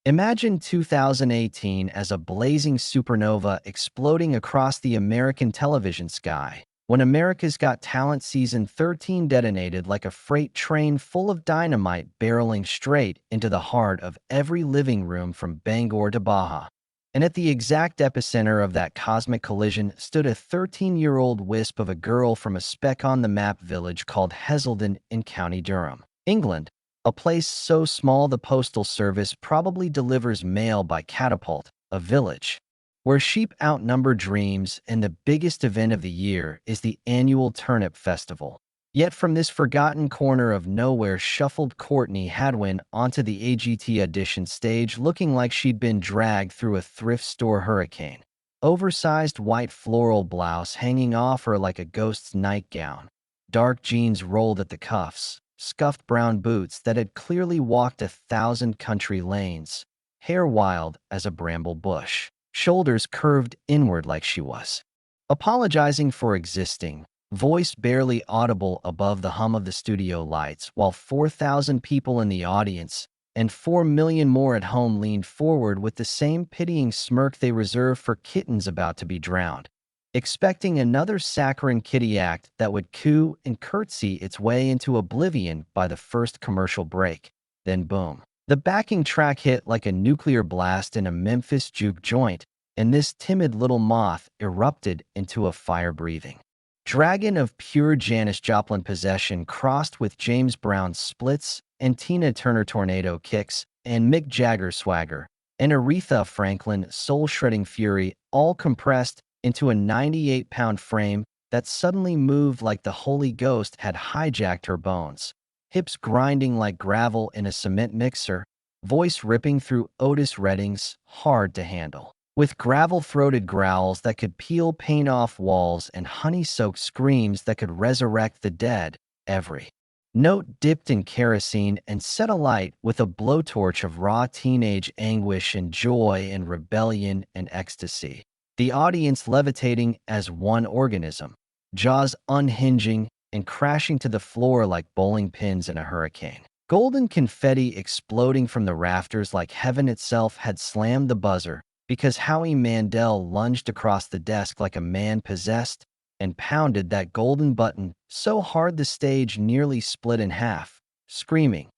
Imagine 2018 as a blazing supernova exploding across the American television sky. When America's Got Talent Season 13 detonated like a freight train full of dynamite barreling straight into the heart of every living room from Bangor to Baja. And at the exact epicenter of that cosmic collision stood a 13-year-old wisp of a girl from a speck-on-the-map village called Heselden in County Durham, England. A place so small the postal service probably delivers mail by catapult, a village where sheep outnumber dreams, and the biggest event of the year is the annual Turnip Festival. Yet from this forgotten corner of nowhere shuffled Courtney Hadwin onto the AGT audition stage looking like she'd been dragged through a thrift store hurricane. Oversized white floral blouse hanging off her like a ghost's nightgown. Dark jeans rolled at the cuffs. Scuffed brown boots that had clearly walked 1,000 country lanes, hair wild as a bramble bush, shoulders curved inward like she was apologizing for existing, voice barely audible above the hum of the studio lights, while 4,000 people in the audience and 4 million more at home leaned forward with the same pitying smirk they reserve for kittens about to be drowned, expecting another saccharine kitty act that would coo and curtsy its way into oblivion by the first commercial break. Then boom. The backing track hit like a nuclear blast in a Memphis juke joint, and this timid little moth erupted into a fire-breathing dragon of pure Janis Joplin possession crossed with James Brown splits and Tina Turner tornado kicks and Mick Jagger swagger and Aretha Franklin soul-shredding fury, all compressed into a 98-pound frame that suddenly moved like the Holy Ghost had hijacked her bones, hips grinding like gravel in a cement mixer, voice ripping through Otis Redding's hard to handle, with gravel-throated growls that could peel paint off walls and honey-soaked screams that could resurrect the dead, every note dipped in kerosene and set alight with a blowtorch of raw teenage anguish and joy and rebellion and ecstasy. The audience levitating as one organism, jaws unhinging and crashing to the floor like bowling pins in a hurricane. Golden confetti exploding from the rafters like heaven itself had slammed the buzzer because Howie Mandel lunged across the desk like a man possessed and pounded that golden button so hard the stage nearly split in half, screaming,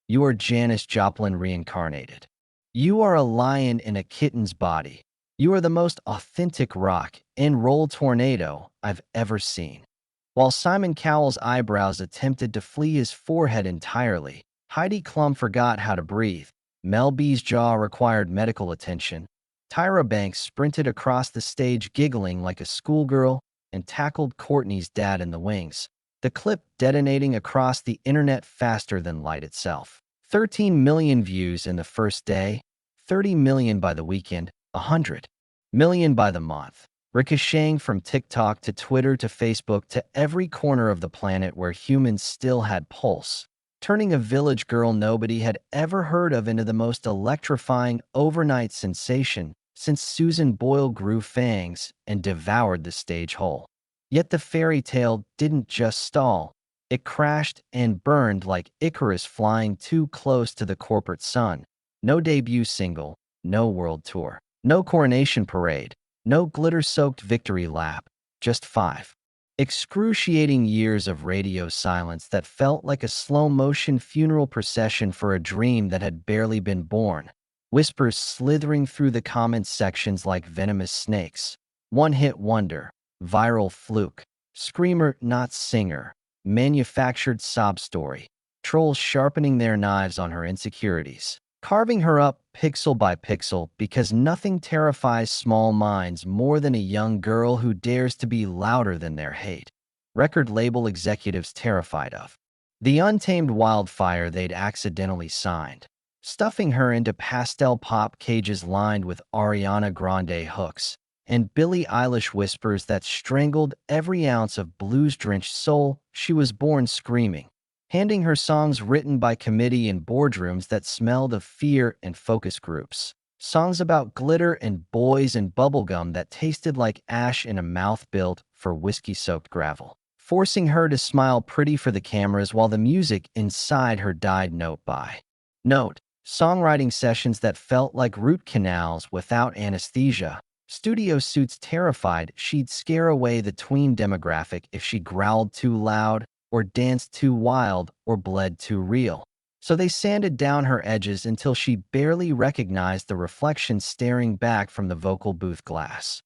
"You are Janis Joplin reincarnated. You are a lion in a kitten's body. You are the most authentic rock and roll tornado I've ever seen." While Simon Cowell's eyebrows attempted to flee his forehead entirely, Heidi Klum forgot how to breathe. Mel B's jaw required medical attention. Tyra Banks sprinted across the stage giggling like a schoolgirl and tackled Courtney's dad in the wings, the clip detonating across the internet faster than light itself. 13 million views in the first day, 30 million by the weekend, 100 million by the month, ricocheting from TikTok to Twitter to Facebook to every corner of the planet where humans still had pulse, turning a village girl nobody had ever heard of into the most electrifying overnight sensation since Susan Boyle grew fangs and devoured the stage whole. Yet the fairy tale didn't just stall. It crashed and burned like Icarus flying too close to the corporate sun. No debut single, no world tour, no coronation parade, no glitter-soaked victory lap, just 5 excruciating years of radio silence that felt like a slow-motion funeral procession for a dream that had barely been born. Whispers slithering through the comment sections like venomous snakes. One-hit wonder, viral fluke, screamer not singer, manufactured sob story. Trolls sharpening their knives on her insecurities, carving her up pixel by pixel because nothing terrifies small minds more than a young girl who dares to be louder than their hate. Record label executives terrified of the untamed wildfire they'd accidentally signed, stuffing her into pastel pop cages lined with Ariana Grande hooks and Billie Eilish whispers that strangled every ounce of blues-drenched soul she was born screaming, handing her songs written by committee in boardrooms that smelled of fear and focus groups, songs about glitter and boys and bubblegum that tasted like ash in a mouth built for whiskey-soaked gravel, forcing her to smile pretty for the cameras while the music inside her died note by note. Songwriting sessions that felt like root canals without anesthesia. Studio suits terrified she'd scare away the tween demographic if she growled too loud, or danced too wild, or bled too real. So they sanded down her edges until she barely recognized the reflection staring back from the vocal booth glass.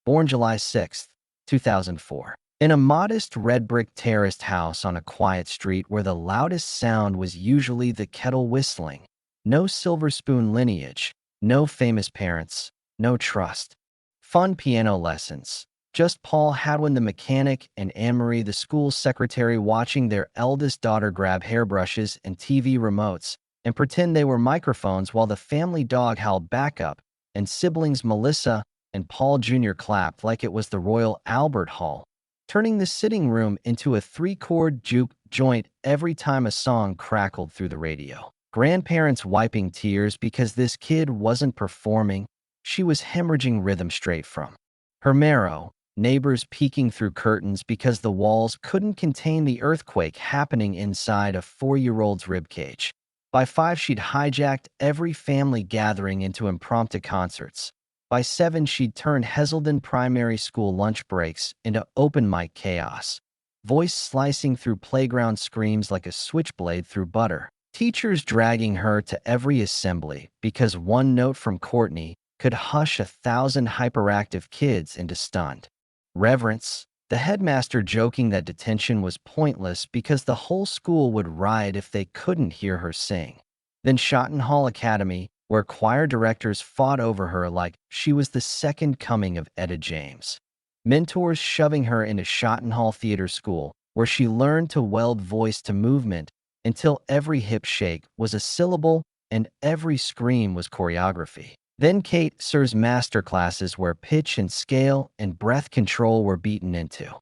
Born July 6, 2004. In a modest red brick terraced house on a quiet street where the loudest sound was usually the kettle whistling. No silver spoon lineage, no famous parents, no trust. Fun piano lessons. Just Paul Hadwin the mechanic and Anne-Marie the school secretary watching their eldest daughter grab hairbrushes and TV remotes and pretend they were microphones while the family dog howled backup, and siblings Melissa and Paul Jr. clapped like it was the Royal Albert Hall, turning the sitting room into a three-chord juke joint every time a song crackled through the radio. Grandparents wiping tears because this kid wasn't performing, she was hemorrhaging rhythm straight from her marrow. Neighbors peeking through curtains because the walls couldn't contain the earthquake happening inside a 4-year-old's ribcage. By 5, she'd hijacked every family gathering into impromptu concerts. By 7, she'd turned Heselden Primary School lunch breaks into open mic chaos, voice slicing through playground screams like a switchblade through butter. Teachers dragging her to every assembly because one note from Courtney could hush 1,000 hyperactive kids into stunned reverence. The headmaster joking that detention was pointless because the whole school would riot if they couldn't hear her sing. Then Shotton Hall Academy, where choir directors fought over her like she was the second coming of Etta James. Mentors shoving her into Shotton Hall Theater School, where she learned to weld voice to movement until every hip shake was a syllable and every scream was choreography. Then Kate Sir's master classes where pitch and scale and breath control were beaten into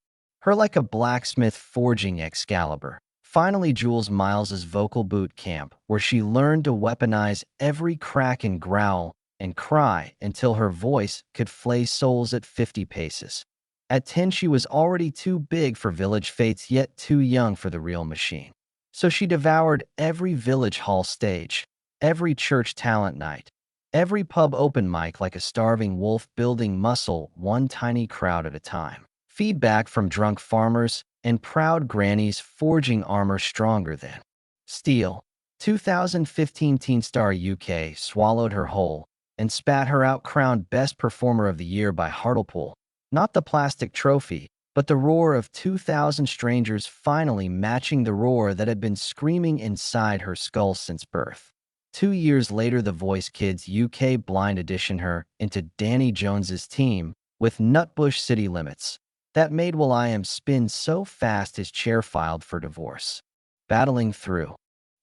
her like a blacksmith forging Excalibur. Finally, Jules Miles's vocal boot camp, where she learned to weaponize every crack and growl and cry until her voice could flay souls at 50 paces. At 10, she was already too big for village fates yet too young for the real machine. So she devoured every village hall stage, every church talent night, every pub open mic like a starving wolf building muscle one tiny crowd at a time. Feedback from drunk farmers and proud grannies forging armor stronger than steel. 2015 Teen Star UK swallowed her whole and spat her out crowned Best Performer of the Year by Hartlepool. Not the plastic trophy, but the roar of 2,000 strangers finally matching the roar that had been screaming inside her skull since birth. 2 years later, The Voice Kids UK blind auditioned her into Danny Jones's team with Nutbush City Limits. That made will.i.am spin so fast his chair filed for divorce. Battling through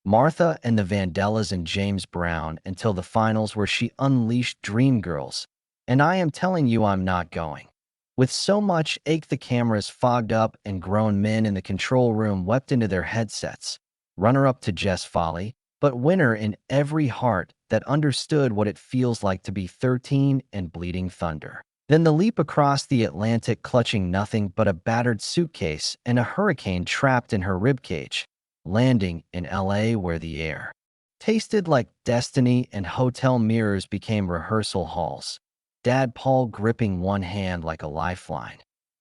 Martha and the Vandellas and James Brown until the finals where she unleashed Dreamgirls. And I am telling you I'm not going. With so much ache the cameras fogged up and grown men in the control room wept into their headsets. Runner-up to Jess Folly, but winner in every heart that understood what it feels like to be 13 and bleeding thunder. Then the leap across the Atlantic clutching nothing but a battered suitcase and a hurricane trapped in her ribcage, landing in LA where the air tasted like destiny and hotel mirrors became rehearsal halls. Dad Paul gripping one hand like a lifeline,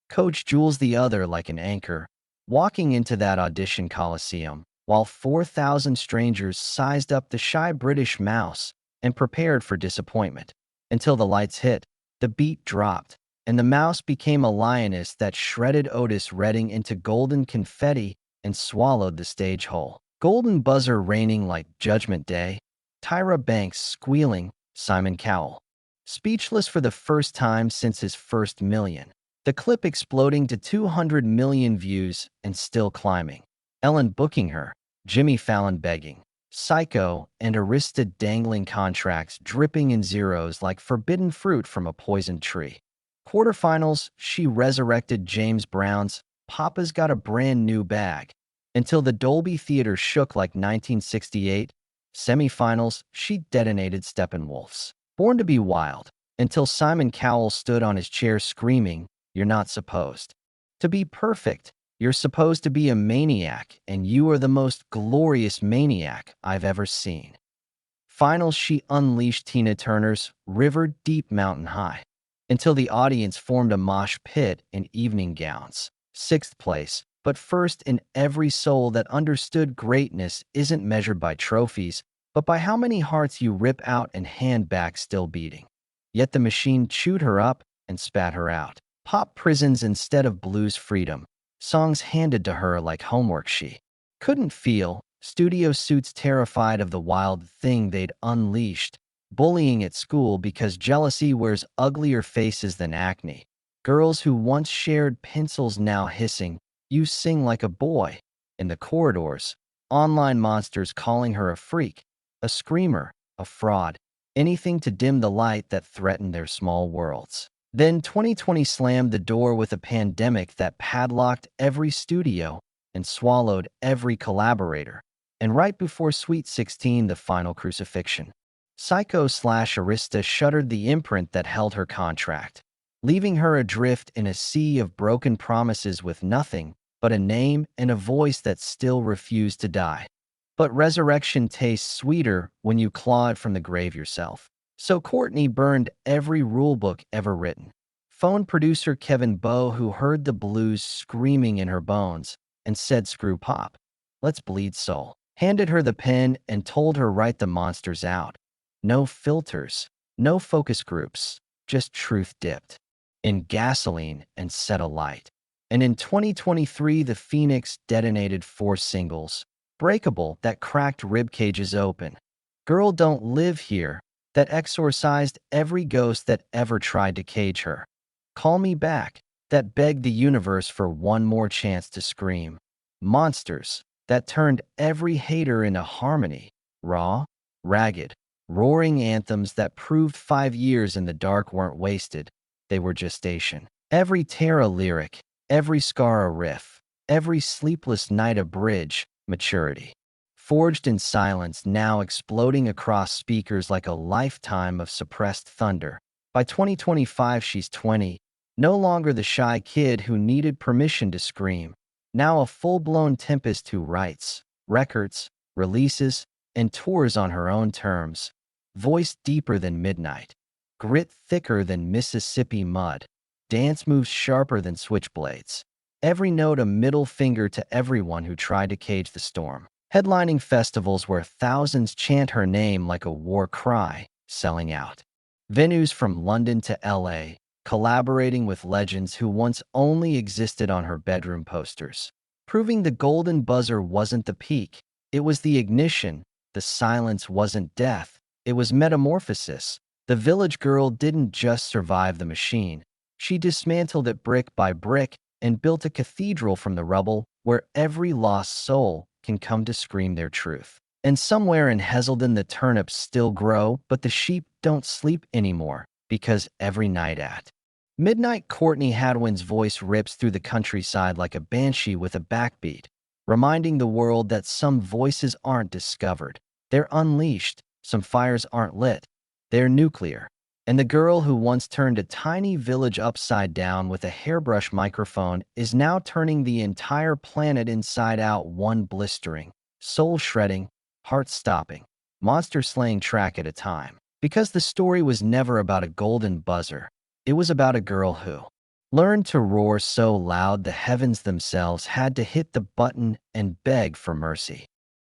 Coach Jules the other like an anchor, walking into that audition coliseum, while 4,000 strangers sized up the shy British mouse and prepared for disappointment. Until the lights hit, the beat dropped, and the mouse became a lioness that shredded Otis Redding into golden confetti and swallowed the stage whole. Golden buzzer raining like Judgment Day, Tyra Banks squealing, Simon Cowell speechless for the first time since his first million. The clip exploding to 200 million views and still climbing. Ellen booking her, Jimmy Fallon begging, Psycho and Arista dangling contracts dripping in zeros like forbidden fruit from a poisoned tree. Quarterfinals, she resurrected James Brown's Papa's Got a Brand New Bag until the Dolby Theater shook like 1968. Semifinals, she detonated Steppenwolf's Born to be Wild until Simon Cowell stood on his chair screaming, "You're not supposed to be perfect. You're supposed to be a maniac, and you are the most glorious maniac I've ever seen." Finals, she unleashed Tina Turner's River Deep Mountain High until the audience formed a mosh pit in evening gowns. Sixth place, but first in every soul that understood greatness isn't measured by trophies, but by how many hearts you rip out and hand back still beating. Yet the machine chewed her up and spat her out. Pop prisons instead of blues freedom. Songs handed to her like homework she couldn't feel. Studio suits terrified of the wild thing they'd unleashed. Bullying at school because jealousy wears uglier faces than acne. Girls who once shared pencils now hissing, "You sing like a boy." In the corridors, online monsters calling her a freak, a screamer, a fraud, anything to dim the light that threatened their small worlds. Then 2020 slammed the door with a pandemic that padlocked every studio and swallowed every collaborator. And right before Sweet 16, the final crucifixion, Psycho/Arista shuttered the imprint that held her contract, leaving her adrift in a sea of broken promises with nothing but a name and a voice that still refused to die. But resurrection tastes sweeter when you claw it from the grave yourself. So Courtney burned every rulebook ever written. Phone producer Kevin Bowe, who heard the blues screaming in her bones and said, "Screw pop, let's bleed soul," handed her the pen and told her write the monsters out. No filters, no focus groups, just truth dipped in gasoline and set alight. And in 2023, the Phoenix detonated 4 singles. Breakable, that cracked rib cages open. Girl Don't Live Here, that exorcised every ghost that ever tried to cage her. Call Me Back, that begged the universe for one more chance to scream. Monsters, that turned every hater into harmony. Raw, ragged, roaring anthems that proved 5 years in the dark weren't wasted, they were gestation. Every tear a lyric, every scar a riff, every sleepless night a bridge, maturity. Forged in silence, now exploding across speakers like a lifetime of suppressed thunder. By 2025, she's 20, no longer the shy kid who needed permission to scream. Now a full-blown tempest who writes records, releases, and tours on her own terms. Voice deeper than midnight, grit thicker than Mississippi mud, dance moves sharper than switchblades. Every note a middle finger to everyone who tried to cage the storm. Headlining festivals where thousands chant her name like a war cry, selling out. Venues from London to LA, collaborating with legends who once only existed on her bedroom posters. Proving the golden buzzer wasn't the peak, it was the ignition. The silence wasn't death, it was metamorphosis. The village girl didn't just survive the machine. She dismantled it brick by brick and built a cathedral from the rubble where every lost soul can come to scream their truth. And somewhere in Heselden the turnips still grow, but the sheep don't sleep anymore, because every night at midnight, Courtney Hadwin's voice rips through the countryside like a banshee with a backbeat, reminding the world that some voices aren't discovered, they're unleashed. Some fires aren't lit, they're nuclear. And the girl who once turned a tiny village upside down with a hairbrush microphone is now turning the entire planet inside out, one blistering, soul-shredding, heart-stopping, monster-slaying track at a time. Because the story was never about a golden buzzer, it was about a girl who learned to roar so loud the heavens themselves had to hit the button and beg for mercy.